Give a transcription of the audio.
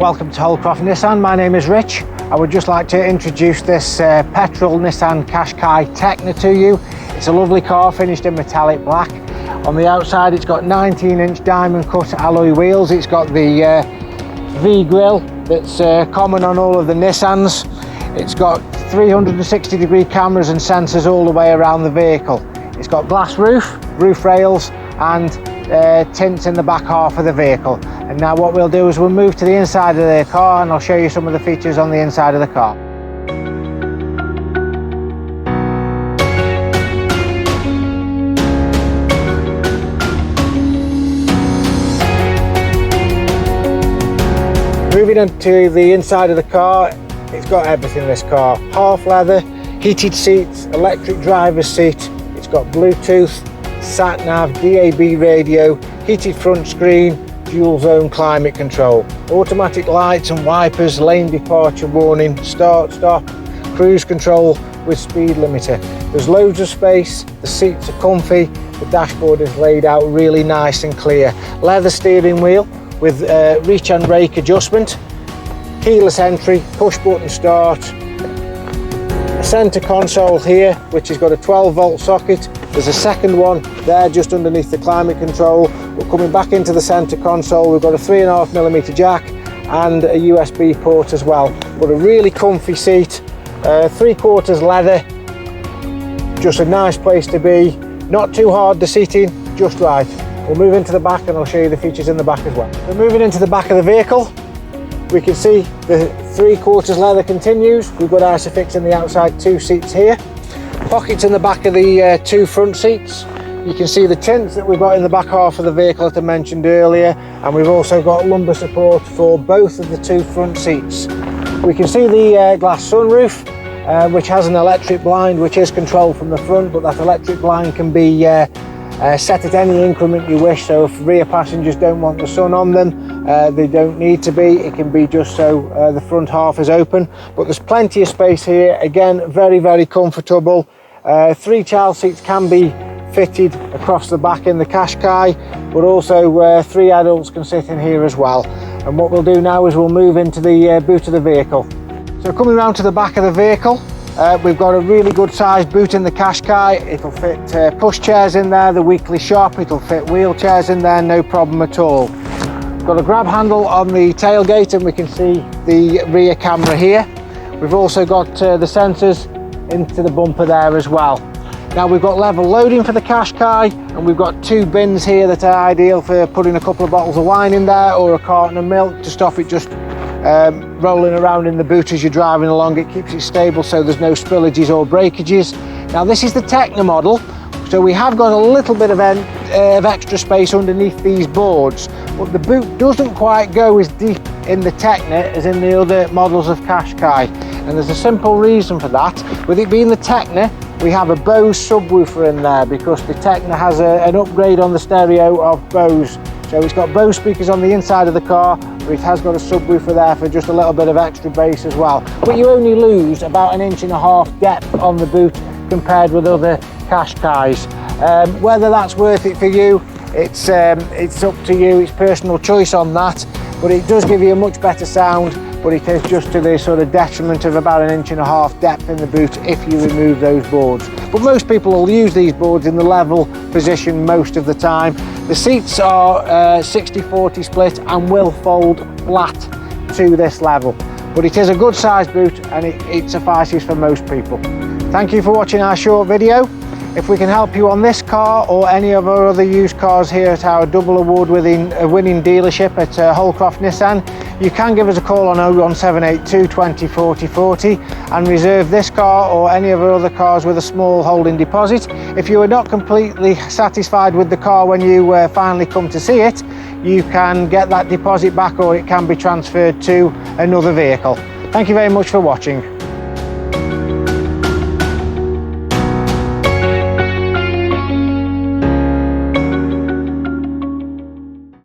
Welcome to Holcroft Nissan. My name is Rich. I would just like to introduce this petrol Nissan Qashqai Tekna to you. It's a lovely car finished in metallic black. On the outside it's got 19-inch diamond cut alloy wheels. It's got the V grille that's common on all of the Nissans. It's got 360-degree cameras and sensors all the way around the vehicle. It's got glass roof rails and tints in the back half of the vehicle. And now what we'll do is we'll move to the inside of the car and I'll show you some of the features on the inside of the car. Moving into the inside of the car, it's got everything in this car. Half leather, heated seats, electric driver's seat. It's got Bluetooth, sat nav, DAB radio, heated front screen, dual zone climate control, automatic lights and wipers, lane departure warning, start stop, cruise control with speed limiter. There's loads of space, the seats are comfy, the dashboard is laid out really nice and clear. Leather steering wheel with reach and rake adjustment, keyless entry, push button start, a centre console here which has got a 12-volt socket. There's a second one there just underneath the climate control. We're coming back into the centre console. We've got a 3.5mm jack and a USB port as well. But a really comfy seat, 3/4 leather, just a nice place to be. Not too hard the seating, just right. We'll move into the back and I'll show you the features in the back as well. So moving into the back of the vehicle, we can see the 3/4 leather continues. We've got Isofix in the outside 2 seats here. Pockets in the back of the 2 front seats. You can see the tints that we've got in the back half of the vehicle that I mentioned earlier, and we've also got lumbar support for both of the 2 front seats. We can see the glass sunroof, which has an electric blind which is controlled from the front, but that electric blind can be set at any increment you wish. So if rear passengers don't want the sun on them, they don't need to be. It can be just so the front half is open, but there's plenty of space here. Again, very comfortable. 3 child seats can be fitted across the back in the Qashqai, but also 3 adults can sit in here as well. And what we'll do now is we'll move into the boot of the vehicle. So coming around to the back of the vehicle, we've got a really good sized boot in the Qashqai. It'll fit push chairs in there, the weekly shop. It'll fit wheelchairs in there, no problem at all. We've got a grab handle on the tailgate and we can see the rear camera here. We've also got the sensors into the bumper there as well. Now we've got level loading for the Qashqai, and we've got 2 bins here that are ideal for putting a couple of bottles of wine in there or a carton of milk to stop it just rolling around in the boot as you're driving along. It keeps it stable so there's no spillages or breakages. Now this is the Tekna model, so we have got a little bit of extra space underneath these boards, but the boot doesn't quite go as deep in the Tekna as in the other models of Qashqai, and there's a simple reason for that. With it being the Tekna, we have a Bose subwoofer in there because the Tekna has an upgrade on the stereo of Bose. So it's got Bose speakers on the inside of the car, but it has got a subwoofer there for just a little bit of extra bass as well. But you only lose about 1.5 inch depth on the boot compared with other Qashqais. Whether that's worth it for you, it's up to you. It's personal choice on that, but it does give you a much better sound, but it is just to the sort of detriment of about 1.5 inch depth in the boot if you remove those boards. But most people will use these boards in the level position most of the time. The seats are 60/40 split and will fold flat to this level. But it is a good sized boot and it suffices for most people. Thank you for watching our short video. If we can help you on this car or any of our other used cars here at our double award winning dealership at Holcroft Nissan, you can give us a call on 01782 20 40 40 and reserve this car or any of our other cars with a small holding deposit. If you are not completely satisfied with the car when you finally come to see it, you can get that deposit back or it can be transferred to another vehicle. Thank you very much for watching.